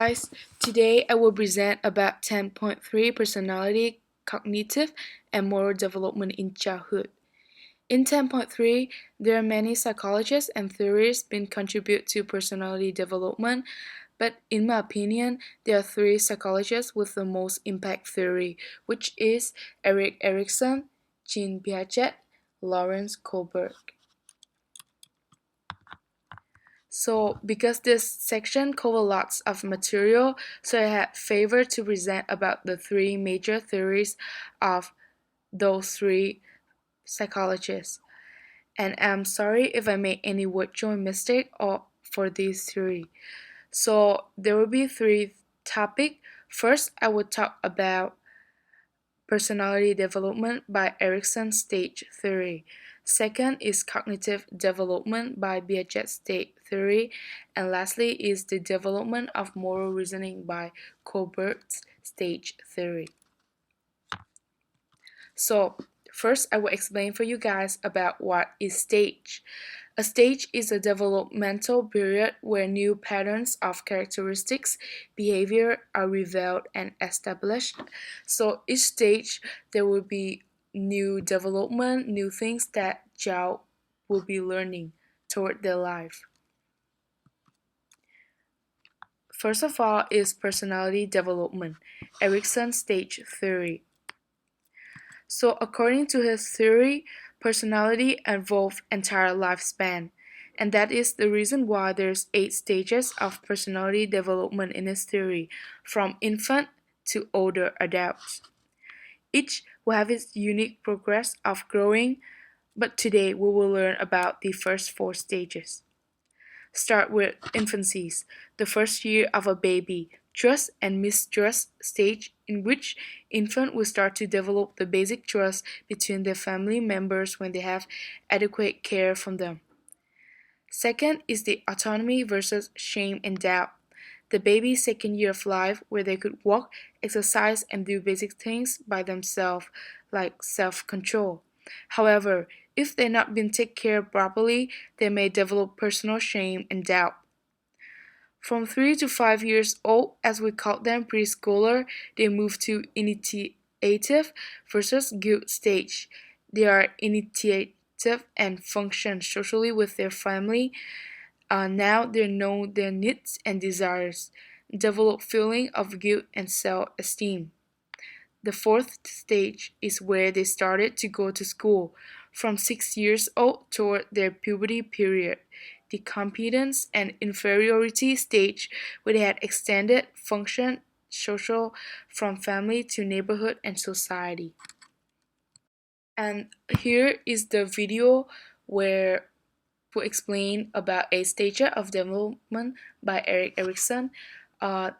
Guys, today I will present about 10.3 personality, cognitive, and moral development in childhood. In 10.3, there are many psychologists and theories been contribute to personality development, but in my opinion, there are three psychologists with the most impact theory, which is Erik Erikson, Jean Piaget, Lawrence Kohlberg. So because this section covers lots of material, so I had favored to present about the three major theories of those three psychologists. And I'm sorry if I made any word join mistake or for these three. So there will be three topics. First, I will talk about personality development by Erikson stage theory. Second is cognitive development by Piaget state theory. And lastly is the development of moral reasoning by Kohlberg's stage theory. So first I will explain for you guys about what is stage. A stage is a developmental period where new patterns of characteristics, behavior are revealed and established. So each stage there will be new development, new things that child will be learning toward their life. First of all is personality development, Erikson stage theory. So according to his theory, personality evolves entire lifespan. And that is the reason why there's 8 stages of personality development in his theory, from infant to older adults. Each will have its unique progress of growing, but today we will learn about the first 4 stages. Start with infancies, the first year of a baby, trust and mistrust stage in which infant will start to develop the basic trust between their family members when they have adequate care from them. Second is the autonomy versus shame and doubt. The baby's second year of life where they could walk, exercise, and do basic things by themselves, like self-control. However, if they're not been taken care of properly, they may develop personal shame and doubt. From 3 to 5 years old, as we call them preschooler, they move to initiative versus guilt stage. They are initiative and function socially with their family. Now they know their needs and desires, develop feeling of guilt and self-esteem. The fourth stage is where they started to go to school, from 6 years old toward their puberty period. The competence and inferiority stage where they had extended function social from family to neighborhood and society. And here is the video where we explain about a stage of development by Erik Erikson. Uh,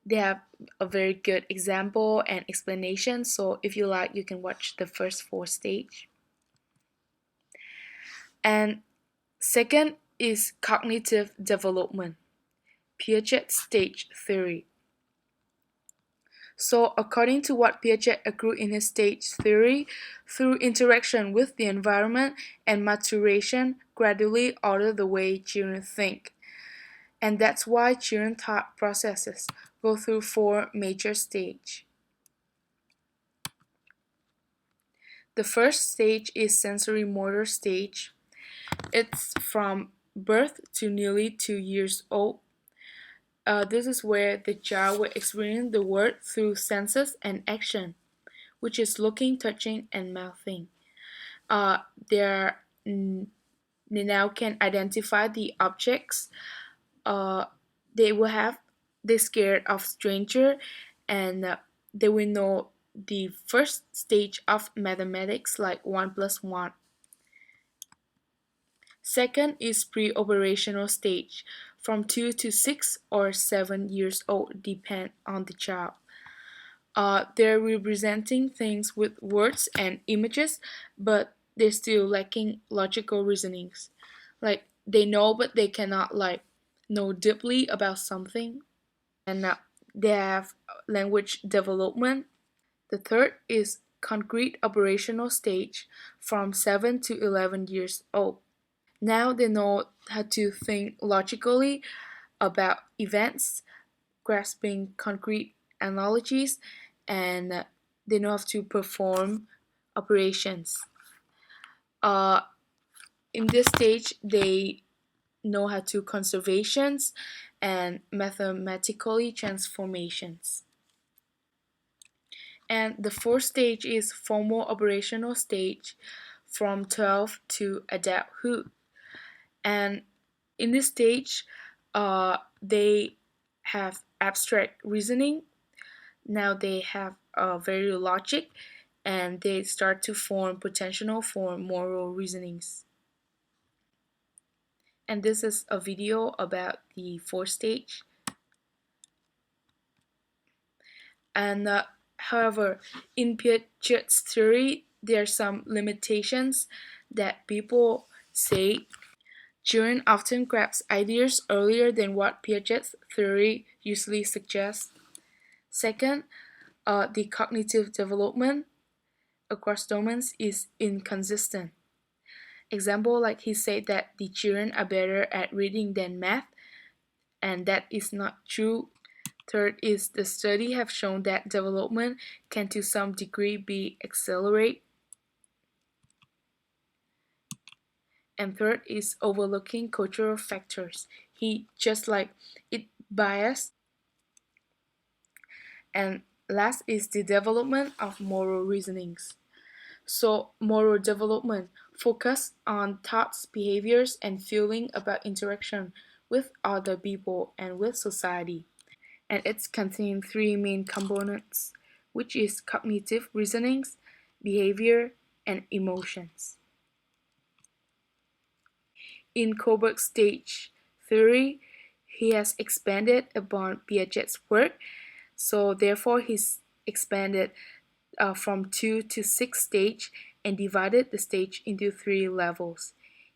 they have a very good example and explanation, so if you like you can watch the first 4 stage. And second is cognitive development, Piaget stage theory. So according to what Piaget agreed in his stage theory, through interaction with the environment and maturation gradually alter the way children think. And that's why children's thought processes go through 4 major stages. The first stage is sensory motor stage. It's from birth to nearly 2 years old. This is where the child will experience the world through senses and action, which is looking, touching, and mouthing. Uh, they're, they now can identify the objects. Uh, they will have they're scared of stranger, and they will know the first stage of mathematics like 1 plus 1. Second is pre-operational stage, from 2 to 6 or 7 years old, depend on the child. They're representing things with words and images, but they're still lacking logical reasonings. Like they know, but they cannot like know deeply about something. And they have language development. The third is concrete operational stage, from 7 to 11 years old. Now they know how to think logically about events, grasping concrete analogies, and they know how to perform operations. Uh, in this stage, they know how to conservations and mathematically transformations. And the fourth stage is formal operational stage from 12 to adulthood. And in this stage, they have abstract reasoning. Now they have very logic, and they start to form potential for moral reasonings. And this is a video about the fourth stage. And however, in Piaget's theory, there are some limitations that people say. Turing often grabs ideas earlier than what Piaget's theory usually suggests. Second, the cognitive development across domains is inconsistent. Example, like he said that the children are better at reading than math, and that is not true. Third is the study have shown that development can to some degree be accelerated. And third is overlooking cultural factors. He just like it bias. And last is the development of moral reasonings. So moral development focus on thoughts, behaviors, and feeling about interaction with other people and with society. And it's contains three main components, which is cognitive reasonings, behavior, and emotions. In Kohlberg's stage theory, he has expanded upon Piaget's work, so therefore he's expanded from 2 to 6 stage and divided the stage into 3 levels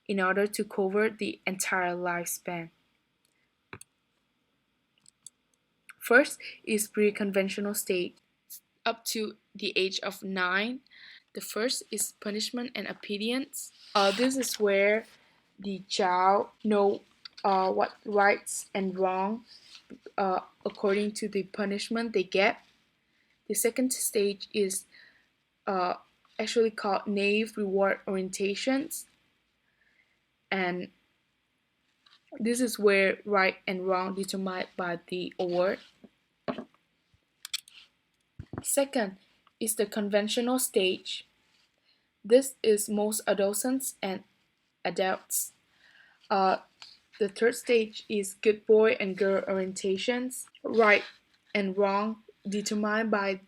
in order to cover the entire lifespan. First is pre-conventional state up to the age of 9. The first is punishment and obedience. This is where the child know what rights and wrong according to the punishment they get. The second stage is uh, actually called naive reward orientations, and this is where right and wrong determined by the award. Second is the conventional stage. This is most adolescents and adults. Uh, the third stage is good boy and girl orientations, right and wrong determined by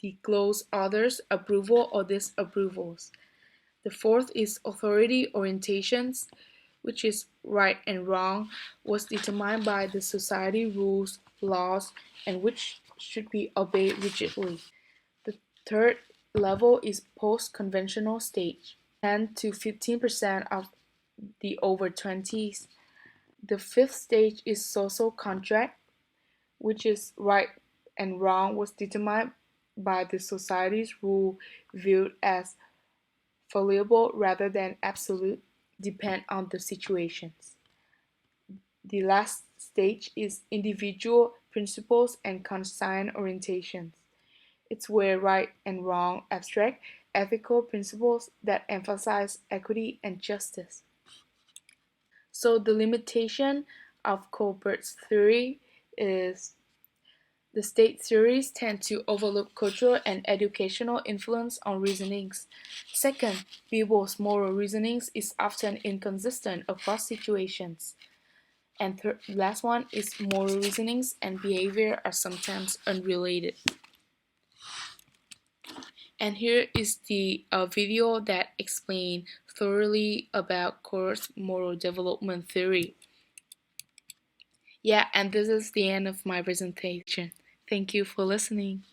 the close others' approval or disapprovals. The fourth is authority orientations, which is right and wrong, was determined by the society rules, laws, and which should be obeyed rigidly. The third level is post-conventional stage, 10 to 15% of the over 20s. The fifth stage is social contract, which is right and wrong was determined by the society's rule viewed as fallible rather than absolute, depend on the situations. The last stage is individual principles and conscience orientations. It's where right and wrong abstract ethical principles that emphasize equity and justice. So the limitation of Colbert's theory is the state theories tend to overlook cultural and educational influence on reasonings. Second, people's moral reasonings is often inconsistent across situations. And last one is moral reasonings and behavior are sometimes unrelated. And here is the video that explains thoroughly about Court's moral development theory. Yeah, and this is the end of my presentation. Thank you for listening.